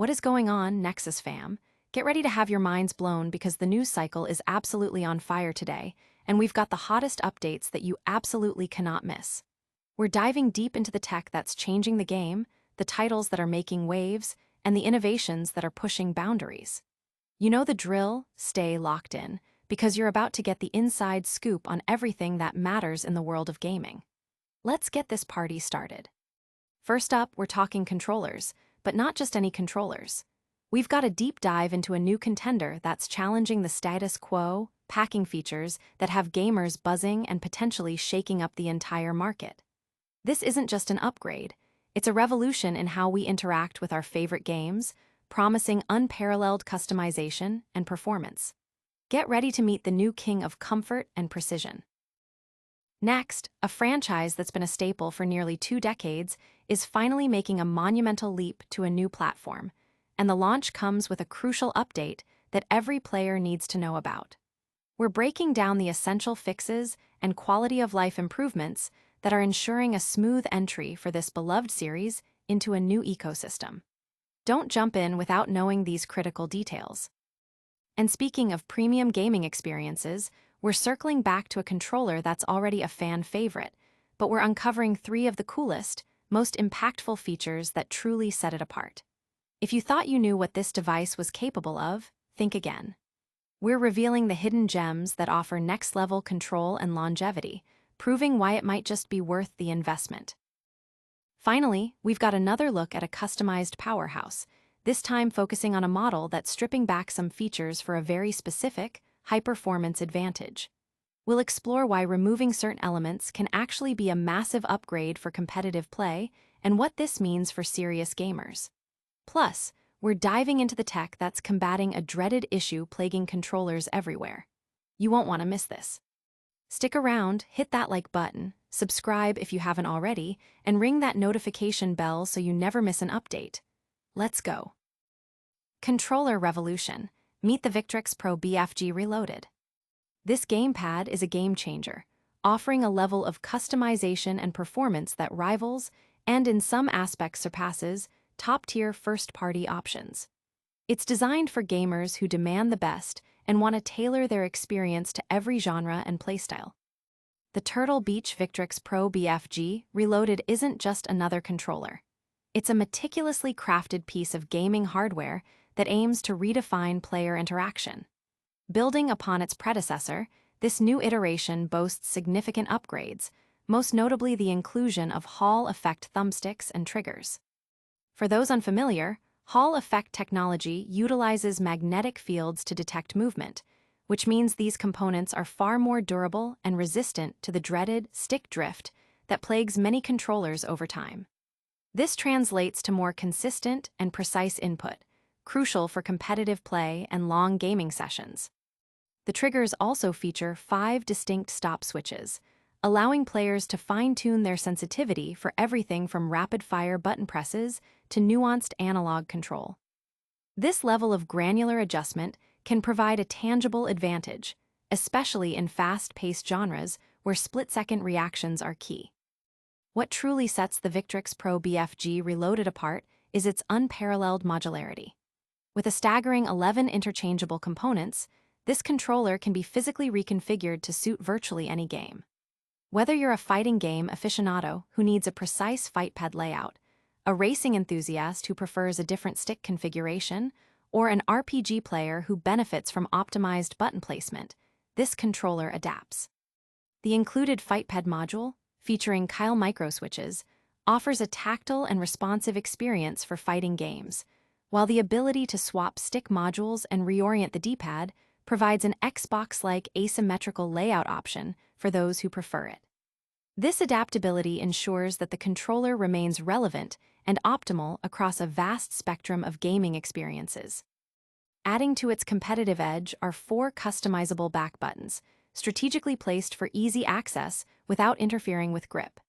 What is going on, Nexus fam? Get ready to have your minds blown because the news cycle is absolutely on fire today, and we've got the hottest updates that you absolutely cannot miss. We're diving deep into the tech that's changing the game, the titles that are making waves, and the innovations that are pushing boundaries. You know the drill, stay locked in, because you're about to get the inside scoop on everything that matters in the world of gaming. Let's get this party started. First up, we're talking controllers, but not just any controllers. We've got a deep dive into a new contender that's challenging the status quo, packing features that have gamers buzzing and potentially shaking up the entire market. This isn't just an upgrade, it's a revolution in how we interact with our favorite games, promising unparalleled customization and performance. Get ready to meet the new king of comfort and precision. Next, a franchise that's been a staple for nearly 2 decades is finally making a monumental leap to a new platform, and the launch comes with a crucial update that every player needs to know about. We're breaking down the essential fixes and quality-of-life improvements that are ensuring a smooth entry for this beloved series into a new ecosystem. Don't jump in without knowing these critical details. And speaking of premium gaming experiences, we're circling back to a controller that's already a fan favorite, but we're uncovering 3 of the coolest, most impactful features that truly set it apart. If you thought you knew what this device was capable of, think again. We're revealing the hidden gems that offer next-level control and longevity, proving why it might just be worth the investment. Finally, we've got another look at a customized powerhouse, this time focusing on a model that's stripping back some features for a very specific, high-performance advantage. We'll explore why removing certain elements can actually be a massive upgrade for competitive play and what this means for serious gamers. Plus, we're diving into the tech that's combating a dreaded issue plaguing controllers everywhere. You won't want to miss this. Stick around, hit that like button, subscribe if you haven't already, and ring that notification bell so you never miss an update. Let's go. Controller revolution. Meet the Victrix Pro BFG Reloaded. This gamepad is a game changer, offering a level of customization and performance that rivals, and in some aspects surpasses, top-tier first-party options. It's designed for gamers who demand the best and want to tailor their experience to every genre and playstyle. The Turtle Beach Victrix Pro BFG Reloaded isn't just another controller. It's a meticulously crafted piece of gaming hardware that aims to redefine player interaction. Building upon its predecessor, this new iteration boasts significant upgrades, most notably the inclusion of Hall effect thumbsticks and triggers. For those unfamiliar, Hall effect technology utilizes magnetic fields to detect movement, which means these components are far more durable and resistant to the dreaded stick drift that plagues many controllers over time. This translates to more consistent and precise input, crucial for competitive play and long gaming sessions. The triggers also feature 5 distinct stop switches, allowing players to fine-tune their sensitivity for everything from rapid-fire button presses to nuanced analog control. This level of granular adjustment can provide a tangible advantage, especially in fast-paced genres where split-second reactions are key. What truly sets the Victrix Pro BFG Reloaded apart is its unparalleled modularity. With a staggering 11 interchangeable components, this controller can be physically reconfigured to suit virtually any game. Whether you're a fighting game aficionado who needs a precise fight pad layout, a racing enthusiast who prefers a different stick configuration, or an RPG player who benefits from optimized button placement, this controller adapts. The included fight pad module, featuring Kyle microswitches, offers a tactile and responsive experience for fighting games, while the ability to swap stick modules and reorient the D-pad provides an Xbox-like asymmetrical layout option for those who prefer it. This adaptability ensures that the controller remains relevant and optimal across a vast spectrum of gaming experiences. Adding to its competitive edge are 4 customizable back buttons, strategically placed for easy access without interfering with grip.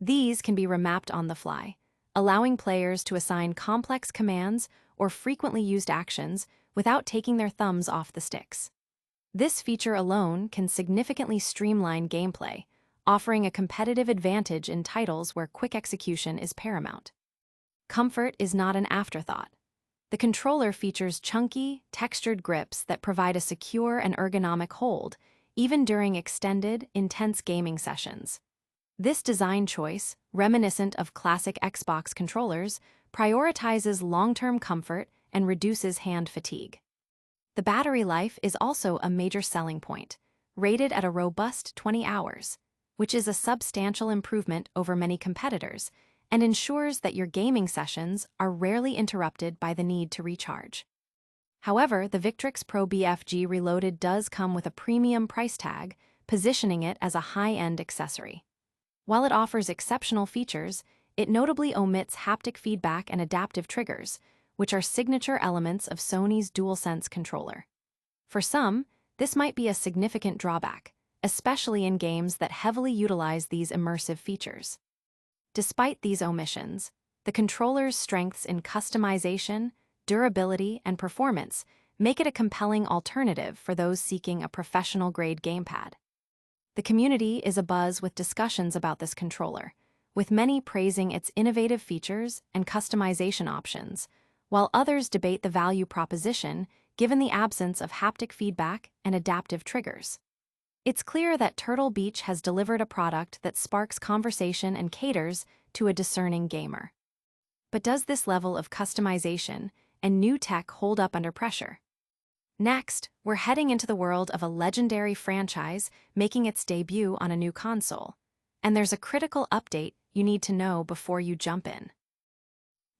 These can be remapped on the fly, allowing players to assign complex commands or frequently used actions without taking their thumbs off the sticks. This feature alone can significantly streamline gameplay, offering a competitive advantage in titles where quick execution is paramount. Comfort is not an afterthought. The controller features chunky, textured grips that provide a secure and ergonomic hold, even during extended, intense gaming sessions. This design choice, reminiscent of classic Xbox controllers, prioritizes long-term comfort and reduces hand fatigue. The battery life is also a major selling point, rated at a robust 20 hours, which is a substantial improvement over many competitors and ensures that your gaming sessions are rarely interrupted by the need to recharge. However, the Victrix Pro BFG Reloaded does come with a premium price tag, positioning it as a high-end accessory. While it offers exceptional features, it notably omits haptic feedback and adaptive triggers, which are signature elements of Sony's DualSense controller. For some, this might be a significant drawback, especially in games that heavily utilize these immersive features. Despite these omissions, the controller's strengths in customization, durability, and performance make it a compelling alternative for those seeking a professional-grade gamepad. The community is abuzz with discussions about this controller, with many praising its innovative features and customization options, while others debate the value proposition given the absence of haptic feedback and adaptive triggers. It's clear that Turtle Beach has delivered a product that sparks conversation and caters to a discerning gamer. But does this level of customization and new tech hold up under pressure? Next, we're heading into the world of a legendary franchise making its debut on a new console, and there's a critical update you need to know before you jump in.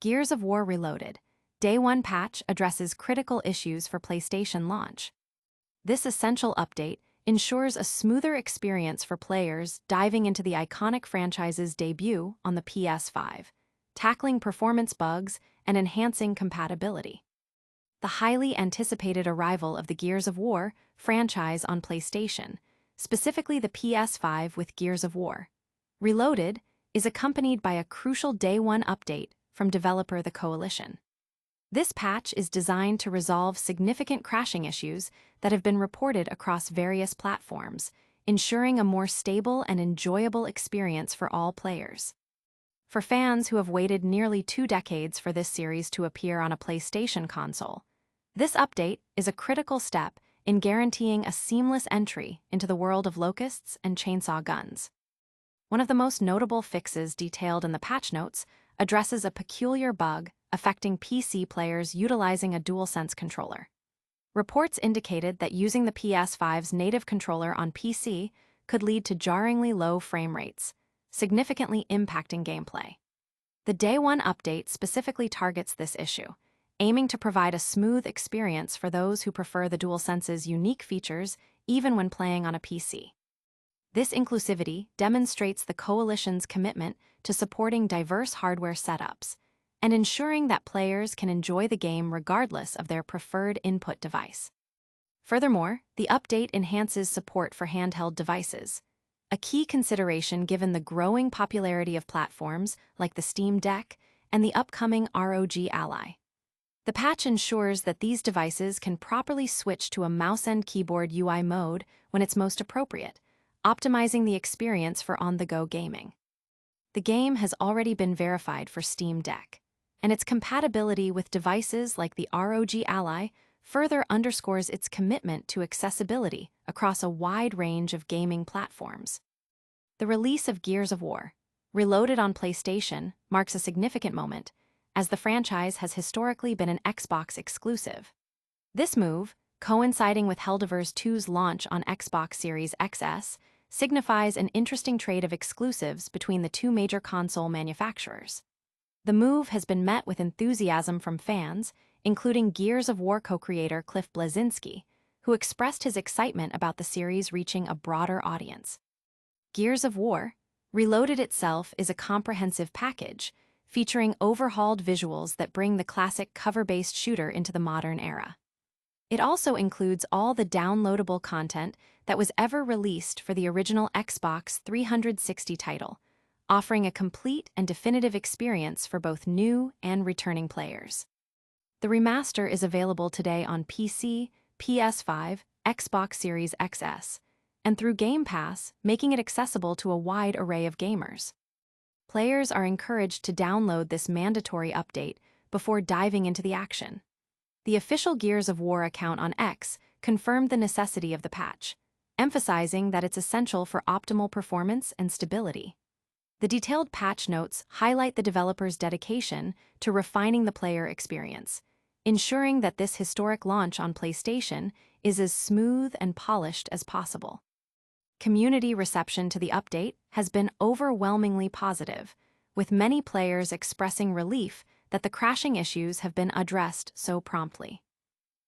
Gears of War Reloaded Day 1 patch addresses critical issues for PlayStation launch. This essential update ensures a smoother experience for players diving into the iconic franchise's debut on the PS5, tackling performance bugs and enhancing compatibility. The highly anticipated arrival of the Gears of War franchise on PlayStation, specifically the PS5 with Gears of War Reloaded, is accompanied by a crucial Day 1 update from developer The Coalition. This patch is designed to resolve significant crashing issues that have been reported across various platforms, ensuring a more stable and enjoyable experience for all players. For fans who have waited nearly 2 decades for this series to appear on a PlayStation console, this update is a critical step in guaranteeing a seamless entry into the world of locusts and chainsaw guns. One of the most notable fixes detailed in the patch notes addresses a peculiar bug affecting PC players utilizing a DualSense controller. Reports indicated that using the PS5's native controller on PC could lead to jarringly low frame rates, significantly impacting gameplay. The Day 1 update specifically targets this issue, aiming to provide a smooth experience for those who prefer the DualSense's unique features even when playing on a PC. This inclusivity demonstrates the Coalition's commitment to supporting diverse hardware setups and ensuring that players can enjoy the game regardless of their preferred input device. Furthermore, the update enhances support for handheld devices, a key consideration given the growing popularity of platforms like the Steam Deck and the upcoming ROG Ally. The patch ensures that these devices can properly switch to a mouse and keyboard UI mode when it's most appropriate, optimizing the experience for on-the-go gaming. The game has already been verified for Steam Deck, and its compatibility with devices like the ROG Ally further underscores its commitment to accessibility across a wide range of gaming platforms. The release of Gears of War Reloaded on PlayStation marks a significant moment, as the franchise has historically been an Xbox exclusive. This move, coinciding with Helldivers 2's launch on Xbox Series XS, signifies an interesting trade of exclusives between the two major console manufacturers. The move has been met with enthusiasm from fans, including Gears of War co-creator Cliff Bleszinski, who expressed his excitement about the series reaching a broader audience. Gears of War Reloaded itself is a comprehensive package, featuring overhauled visuals that bring the classic cover-based shooter into the modern era. It also includes all the downloadable content that was ever released for the original Xbox 360 title, offering a complete and definitive experience for both new and returning players. The remaster is available today on PC, PS5, Xbox Series XS, and through Game Pass, making it accessible to a wide array of gamers. Players are encouraged to download this mandatory update before diving into the action. The official Gears of War account on X confirmed the necessity of the patch, emphasizing that it's essential for optimal performance and stability. The detailed patch notes highlight the developer's dedication to refining the player experience, ensuring that this historic launch on PlayStation is as smooth and polished as possible. Community reception to the update has been overwhelmingly positive, with many players expressing relief that the crashing issues have been addressed so promptly.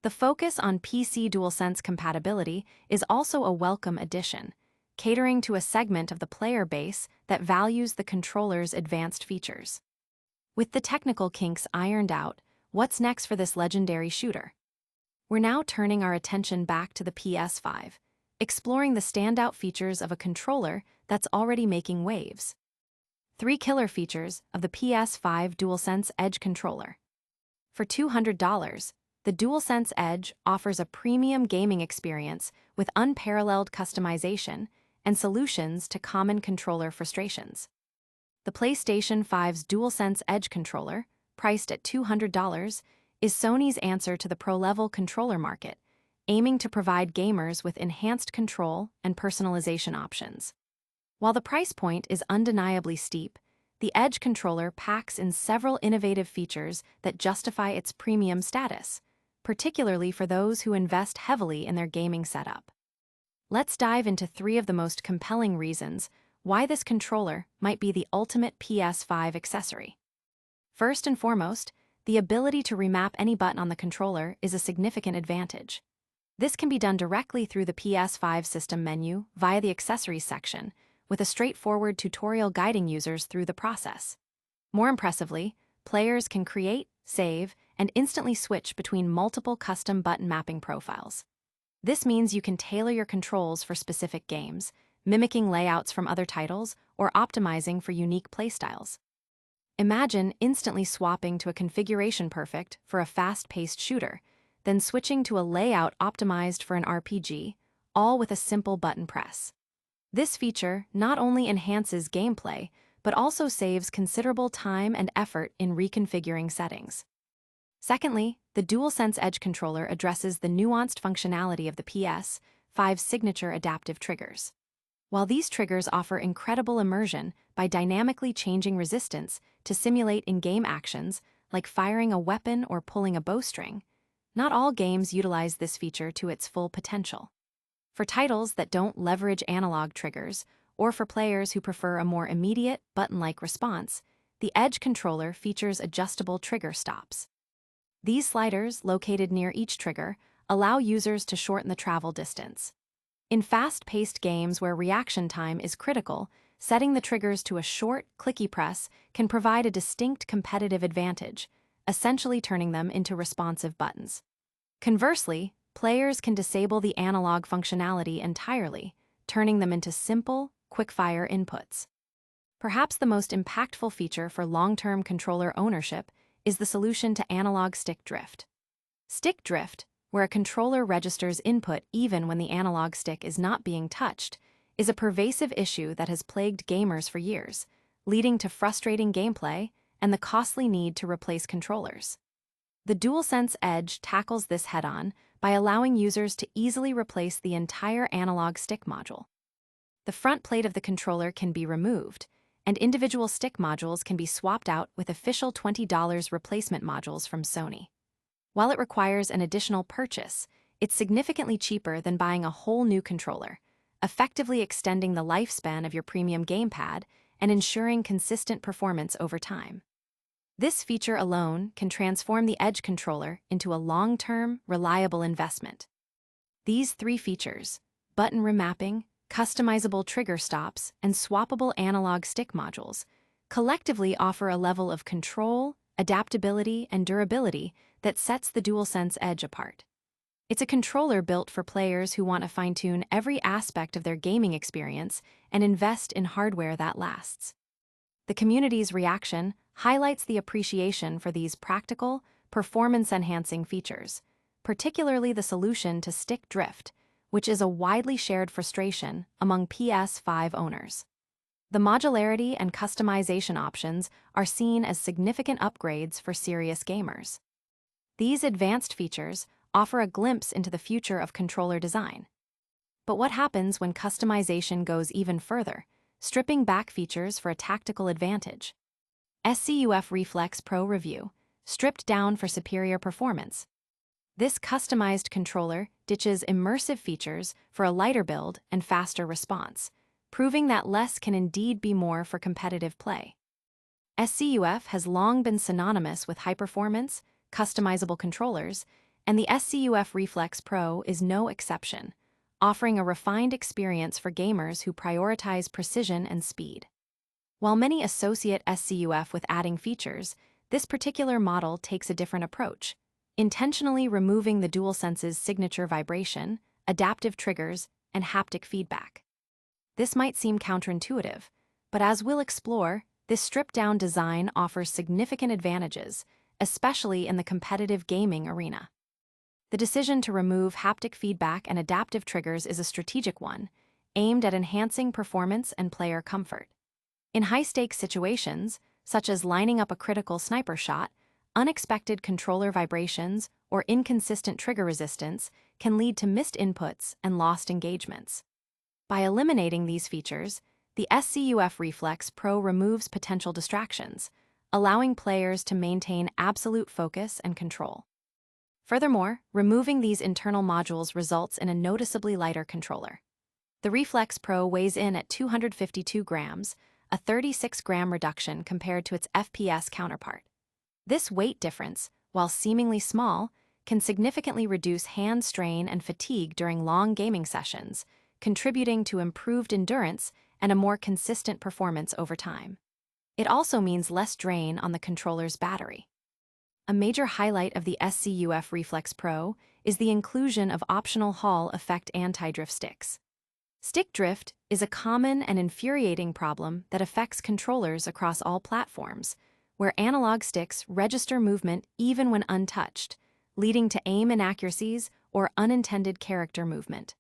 The focus on PC DualSense compatibility is also a welcome addition, catering to a segment of the player base that values the controller's advanced features. With the technical kinks ironed out, what's next for this legendary shooter? We're now turning our attention back to the PS5, exploring the standout features of a controller that's already making waves. 3 killer features of the PS5 DualSense Edge controller. For $200, the DualSense Edge offers a premium gaming experience with unparalleled customization and solutions to common controller frustrations. The PlayStation 5's DualSense Edge controller, priced at $200, is Sony's answer to the pro-level controller market, aiming to provide gamers with enhanced control and personalization options. While the price point is undeniably steep, the Edge controller packs in several innovative features that justify its premium status, particularly for those who invest heavily in their gaming setup. Let's dive into 3 of the most compelling reasons why this controller might be the ultimate PS5 accessory. First and foremost, the ability to remap any button on the controller is a significant advantage. This can be done directly through the PS5 system menu via the accessories section, with a straightforward tutorial guiding users through the process. More impressively, players can create, save, and instantly switch between multiple custom button mapping profiles. This means you can tailor your controls for specific games, mimicking layouts from other titles or optimizing for unique playstyles. Imagine instantly swapping to a configuration perfect for a fast-paced shooter, then switching to a layout optimized for an RPG, all with a simple button press. This feature not only enhances gameplay, but also saves considerable time and effort in reconfiguring settings. Secondly, the DualSense Edge controller addresses the nuanced functionality of the PS5's signature adaptive triggers. While these triggers offer incredible immersion by dynamically changing resistance to simulate in-game actions like firing a weapon or pulling a bowstring, not all games utilize this feature to its full potential. For titles that don't leverage analog triggers, or for players who prefer a more immediate, button-like response, the Edge controller features adjustable trigger stops. These sliders, located near each trigger, allow users to shorten the travel distance. In fast-paced games where reaction time is critical, setting the triggers to a short, clicky press can provide a distinct competitive advantage, essentially turning them into responsive buttons. Conversely, players can disable the analog functionality entirely, turning them into simple, quick-fire inputs. Perhaps the most impactful feature for long-term controller ownership is the solution to analog stick drift. Stick drift, where a controller registers input even when the analog stick is not being touched, is a pervasive issue that has plagued gamers for years, leading to frustrating gameplay and the costly need to replace controllers. The DualSense Edge tackles this head-on by allowing users to easily replace the entire analog stick module. The front plate of the controller can be removed, and individual stick modules can be swapped out with official $20 replacement modules from Sony. While it requires an additional purchase, it's significantly cheaper than buying a whole new controller, effectively extending the lifespan of your premium gamepad and ensuring consistent performance over time. This feature alone can transform the Edge controller into a long-term, reliable investment. These 3 features, button remapping, customizable trigger stops, and swappable analog stick modules, collectively offer a level of control, adaptability, and durability that sets the DualSense Edge apart. It's a controller built for players who want to fine-tune every aspect of their gaming experience and invest in hardware that lasts. The community's reaction highlights the appreciation for these practical, performance-enhancing features, particularly the solution to stick drift, which is a widely shared frustration among PS5 owners. The modularity and customization options are seen as significant upgrades for serious gamers. These advanced features offer a glimpse into the future of controller design. But what happens when customization goes even further, stripping back features for a tactical advantage? SCUF Reflex Pro Review, stripped down for superior performance. This customized controller ditches immersive features for a lighter build and faster response, proving that less can indeed be more for competitive play. SCUF has long been synonymous with high-performance, customizable controllers, and the SCUF Reflex Pro is no exception, offering a refined experience for gamers who prioritize precision and speed. While many associate SCUF with adding features, this particular model takes a different approach, intentionally removing the DualSense's signature vibration, adaptive triggers, and haptic feedback. This might seem counterintuitive, but as we'll explore, this stripped-down design offers significant advantages, especially in the competitive gaming arena. The decision to remove haptic feedback and adaptive triggers is a strategic one, aimed at enhancing performance and player comfort. In high-stakes situations, such as lining up a critical sniper shot, unexpected controller vibrations or inconsistent trigger resistance can lead to missed inputs and lost engagements. By eliminating these features, the SCUF Reflex Pro removes potential distractions, allowing players to maintain absolute focus and control. Furthermore, removing these internal modules results in a noticeably lighter controller. The Reflex Pro weighs in at 252 grams, a 36-gram reduction compared to its FPS counterpart. This weight difference, while seemingly small, can significantly reduce hand strain and fatigue during long gaming sessions, contributing to improved endurance and a more consistent performance over time. It also means less drain on the controller's battery. A major highlight of the SCUF Reflex Pro is the inclusion of optional Hall effect anti-drift sticks. Stick drift is a common and infuriating problem that affects controllers across all platforms, where analog sticks register movement even when untouched, leading to aim inaccuracies or unintended character movement.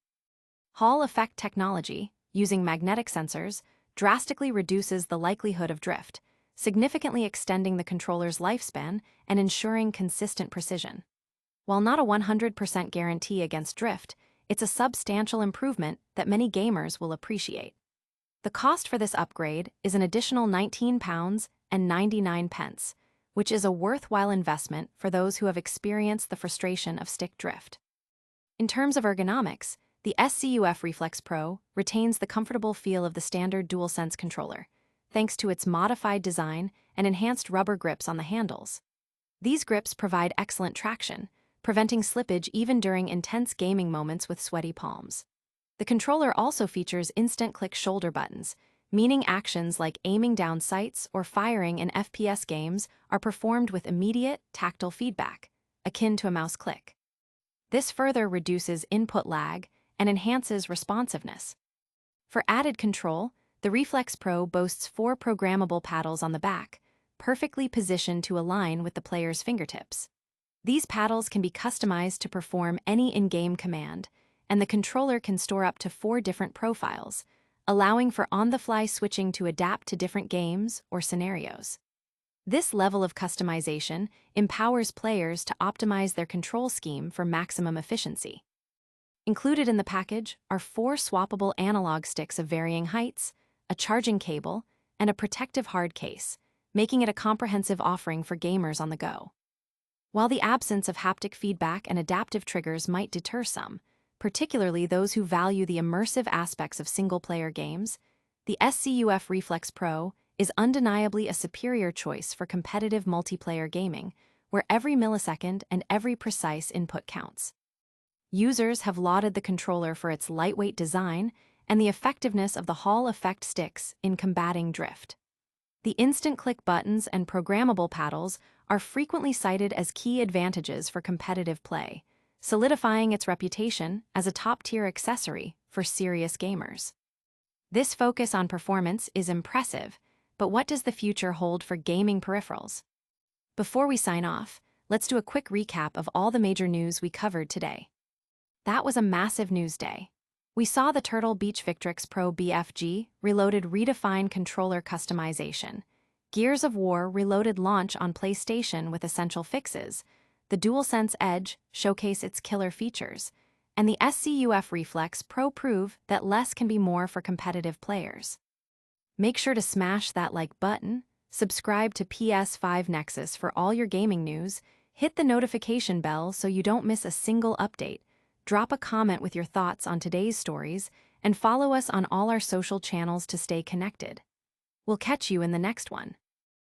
Hall effect technology, using magnetic sensors, drastically reduces the likelihood of drift, significantly extending the controller's lifespan and ensuring consistent precision. While not a 100% guarantee against drift, it's a substantial improvement that many gamers will appreciate. The cost for this upgrade is an additional £19.99, which is a worthwhile investment for those who have experienced the frustration of stick drift. In terms of ergonomics, the SCUF Reflex Pro retains the comfortable feel of the standard DualSense controller, thanks to its modified design and enhanced rubber grips on the handles. These grips provide excellent traction, preventing slippage even during intense gaming moments with sweaty palms. The controller also features instant-click shoulder buttons, meaning actions like aiming down sights or firing in FPS games are performed with immediate, tactile feedback, akin to a mouse click. This further reduces input lag and enhances responsiveness. For added control, the Reflex Pro boasts 4 programmable paddles on the back, perfectly positioned to align with the player's fingertips. These paddles can be customized to perform any in-game command, and the controller can store up to 4 different profiles, allowing for on-the-fly switching to adapt to different games or scenarios. This level of customization empowers players to optimize their control scheme for maximum efficiency. Included in the package are 4 swappable analog sticks of varying heights, a charging cable, and a protective hard case, making it a comprehensive offering for gamers on the go. While the absence of haptic feedback and adaptive triggers might deter some, particularly those who value the immersive aspects of single-player games, the SCUF Reflex Pro is undeniably a superior choice for competitive multiplayer gaming, where every millisecond and every precise input counts. Users have lauded the controller for its lightweight design and the effectiveness of the Hall effect sticks in combating drift. The instant-click buttons and programmable paddles are frequently cited as key advantages for competitive play, solidifying its reputation as a top-tier accessory for serious gamers. This focus on performance is impressive, but what does the future hold for gaming peripherals? Before we sign off, let's do a quick recap of all the major news we covered today. That was a massive news day. We saw the Turtle Beach Victrix Pro BFG Reloaded redefine controller customization. Gears of War Reloaded launch on PlayStation with essential fixes. The DualSense Edge showcase its killer features. And the SCUF Reflex Pro prove that less can be more for competitive players. Make sure to smash that like button, subscribe to PS5 Nexus for all your gaming news, hit the notification bell so you don't miss a single update, drop a comment with your thoughts on today's stories, and follow us on all our social channels to stay connected. We'll catch you in the next one.